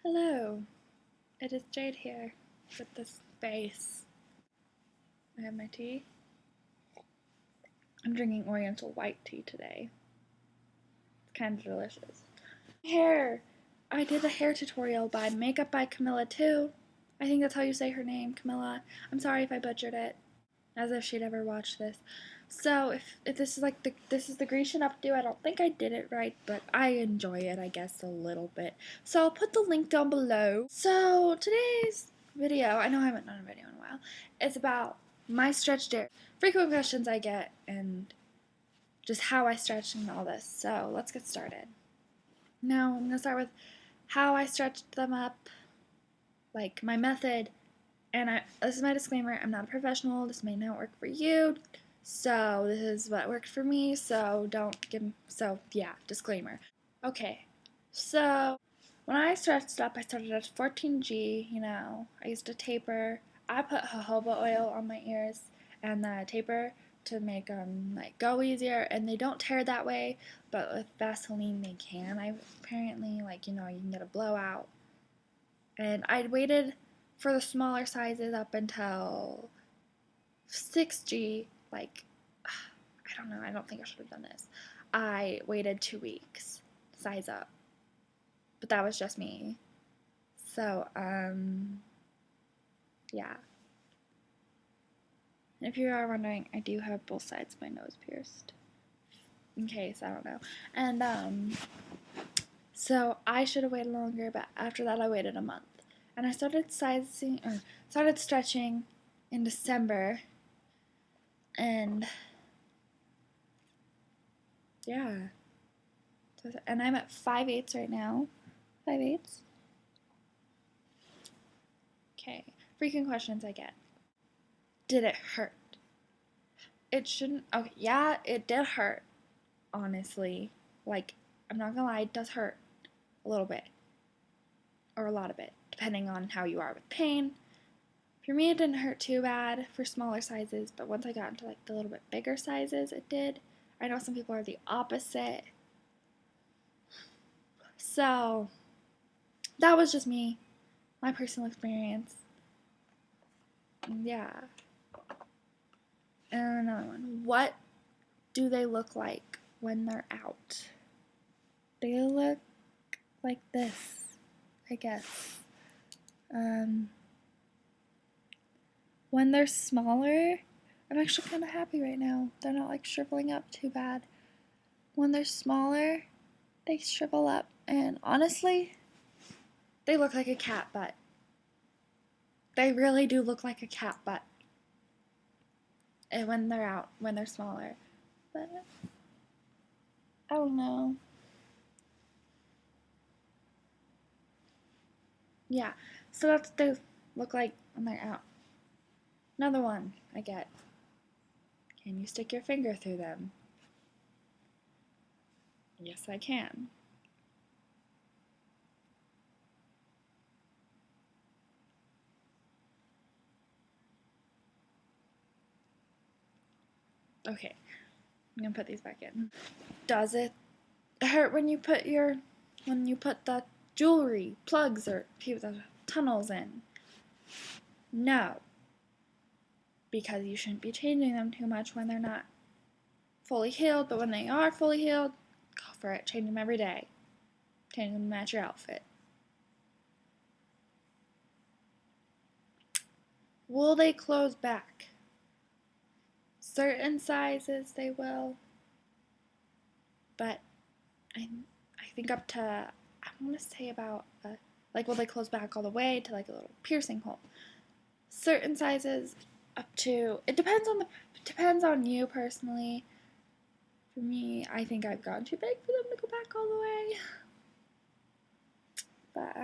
Hello, it is Jade here with this face. I have my tea. I'm drinking Oriental white tea today. It's kind of delicious. Hair! I did a hair tutorial by Makeup by Camilla too. I think that's how you say her name, Camilla. I'm sorry if I butchered it, as if she'd ever watched this. So if this is like this is the Grecian updo, I don't think I did it right, but I enjoy it, I guess, a little bit. So I'll put the link down below. So today's video, I know I haven't done a video in a while, it's about my stretched hair, frequent questions I get, and just how I stretch and all this. So let's get started. Now I'm gonna start with how I stretched them up, like my method. And this is my disclaimer, I'm not a professional, this may not work for you, so this is what worked for me, so yeah, disclaimer. Okay, so when I stretched up, I started at 14G, I used a taper. I put jojoba oil on my ears and the taper to make them like go easier, and they don't tear that way, but with Vaseline they can. I apparently, you can get a blowout. And I'd waited for the smaller sizes up until 6G, I don't know, I don't think I should have done this. I waited 2 weeks, size up. But that was just me. So, yeah. And if you are wondering, I do have both sides of my nose pierced. In case, I don't know. And, so I should have waited longer, but after that I waited a month. And I started stretching in December, and yeah. And I'm at 5/8 right now. 5/8. Okay. Frequent questions I get. Did it hurt? It shouldn't. Okay, yeah, it did hurt. Honestly, I'm not gonna lie, it does hurt a little bit, or a lot of it, depending on how you are with pain. For me, it didn't hurt too bad for smaller sizes, but once I got into the little bit bigger sizes, it did. I know some people are the opposite. So that was just me, my personal experience. Yeah. And another one. What do they look like when they're out? They look like this, I guess. When they're smaller, I'm actually kind of happy right now. They're not shriveling up too bad. When they're smaller, they shrivel up, and honestly, they look like a cat butt. They really do look like a cat butt. And when they're out, when they're smaller. But I don't know. Yeah, so that's what they look like when they're out. Another one I get. Can you stick your finger through them? Yes, I can. Okay, I'm gonna put these back in. Does it hurt when you put the jewelry, plugs, or the tunnels in? No, because you shouldn't be changing them too much when they're not fully healed, but when they are fully healed, go for it. Change them every day. Change them to match your outfit. Will they close back? Certain sizes they will, but I think up to, I want to say about, will they close back all the way to a little piercing hole? Certain sizes up to, it depends on you personally. For me, I think I've gone too big for them to go back all the way. But,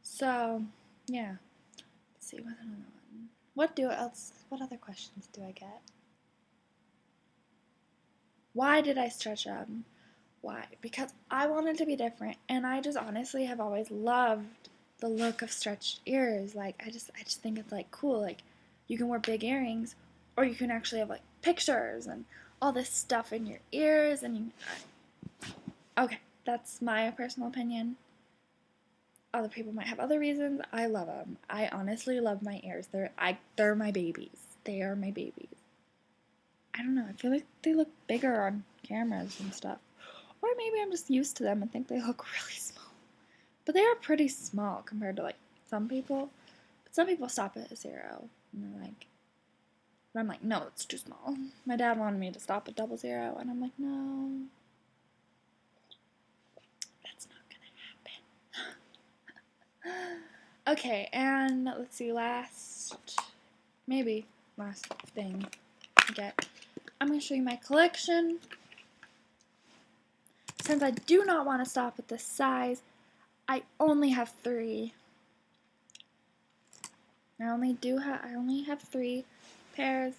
so, yeah. Let's see, what's another one? What other questions do I get? Why did I stretch them? Why? Because I wanted to be different, and I just honestly have always loved the look of stretched ears. I just think it's cool. You can wear big earrings, or you can actually have pictures and all this stuff in your ears, and Okay, that's my personal opinion. Other people might have other reasons. I love them. I honestly love my ears. They're my babies. They are my babies. I don't know. I feel like they look bigger on cameras and stuff. Or maybe I'm just used to them and think they look really small. But they are pretty small compared to like some people. But some people stop at 0 and they're like, but I'm like, no, it's too small. My dad wanted me to stop at 00 and I'm like, no, that's not gonna happen. Okay, and let's see, last thing to get. I'm gonna show you my collection. Since I do not want to stop at this size, I only have 3. I only have 3 pairs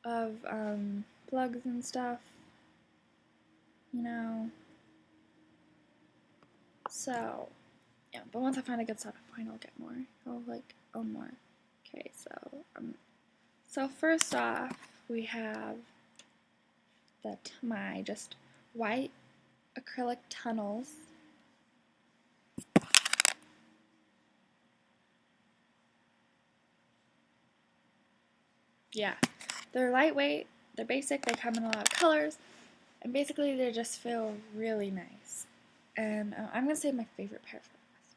of plugs and stuff, you know. So yeah, but once I find a good stopping point, I'll get more. I'll like own more. Okay, so first off, we have my just white acrylic tunnels. Yeah, they're lightweight, they're basic, they come in a lot of colors, and basically they just feel really nice. And I'm going to save my favorite pair for last.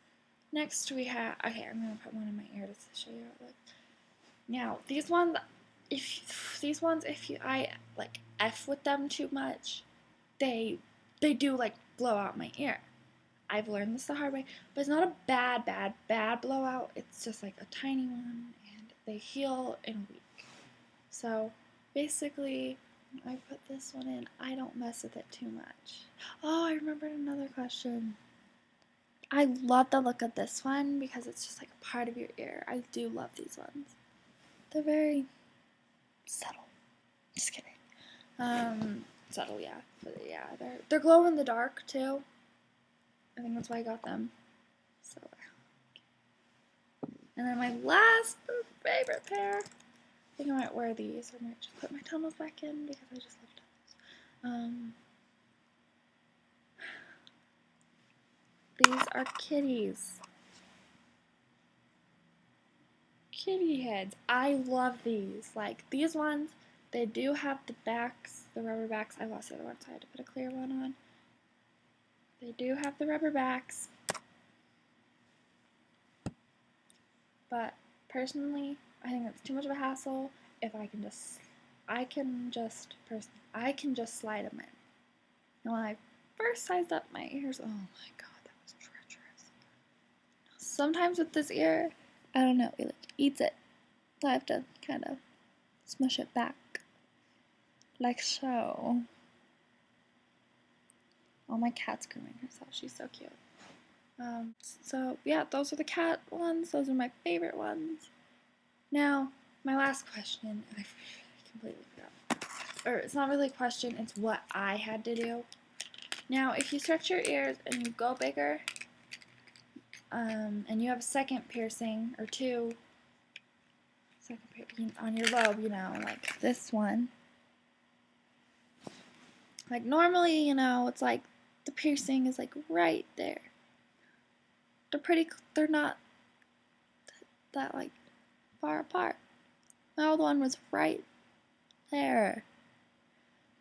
Next we have, okay, I'm going to put one in my ear just to show you how it looks. Now, these ones, if I like F with them too much, they do like blow out my ear. I've learned this the hard way, but it's not a bad blowout. It's just like a tiny one, and they heal in a week. So basically, I put this one in. I don't mess with it too much. Oh, I remembered another question. I love the look of this one because it's just like a part of your ear. I do love these ones. They're very subtle. Just kidding. Subtle, yeah. But yeah, they're glow in the dark too. I think that's why I got them. So, and then my last favorite pair. I think I might wear these. I might just put my tunnels back in because I just love tunnels. These are kitties. Kitty heads. I love these. Like, these ones, they do have the backs, the rubber backs. I lost the other one, so I had to put a clear one on. They do have the rubber backs. But personally, I think that's too much of a hassle. If I can just slide them in. And when I first sized up my ears, oh my god, that was treacherous. Sometimes with this ear, I don't know, it like eats it. So I have to kind of smush it back. Like so. Oh, my cat's grooming herself. She's so cute. So yeah, those are the cat ones. Those are my favorite ones. Now, my last question, I completely forgot. Or it's not really a question, it's what I had to do. Now, if you stretch your ears and you go bigger, and you have a second piercing, or second piercing on your lobe, you know, like this one. Like normally, you know, it's like the piercing is like right there. They're not that like far apart. My old one was right there.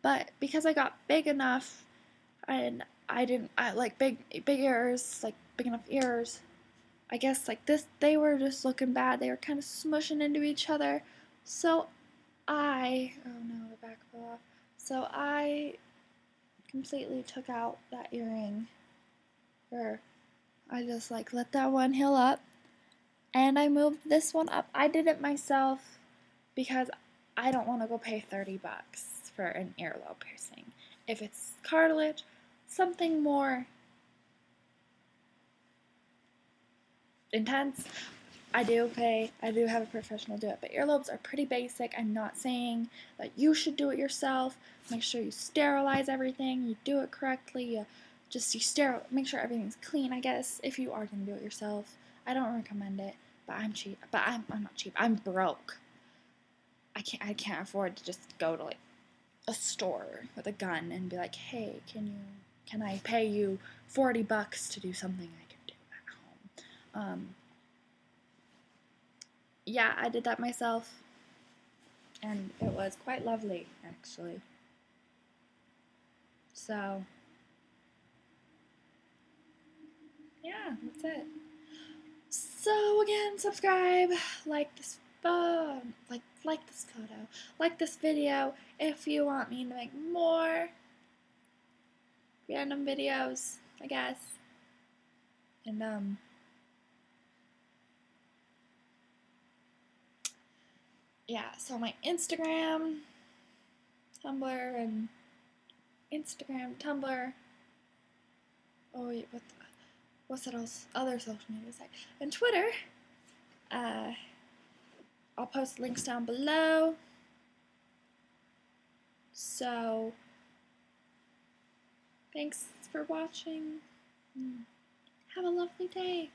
But because I got big enough and I like big ears, like big enough ears, I guess like this, they were just looking bad. They were kind of smushing into each other. So oh no, the back fell off. So I completely took out that earring. Or I just like let that one heal up. And I moved this one up. I did it myself because I don't want to go pay $30 for an earlobe piercing. If it's cartilage, something more intense, I do have a professional do it, but earlobes are pretty basic. I'm not saying that you should do it yourself. Make sure you sterilize everything, you do it correctly, make sure everything's clean, I guess, if you are going to do it yourself. I don't recommend it, but I'm cheap. But I'm not cheap. I'm broke. I can't afford to just go to like a store with a gun and be like, hey, can you can I pay you $40 to do something I can do at home? Yeah, I did that myself, and it was quite lovely, actually. So, yeah, that's it. So again, subscribe, like this like this photo, like this video if you want me to make more random videos, I guess. And yeah, so my Instagram, Tumblr, and Instagram, Tumblr. Oh wait, what's that else? Other social media site and Twitter. I'll post links down below. So, thanks for watching. Have a lovely day.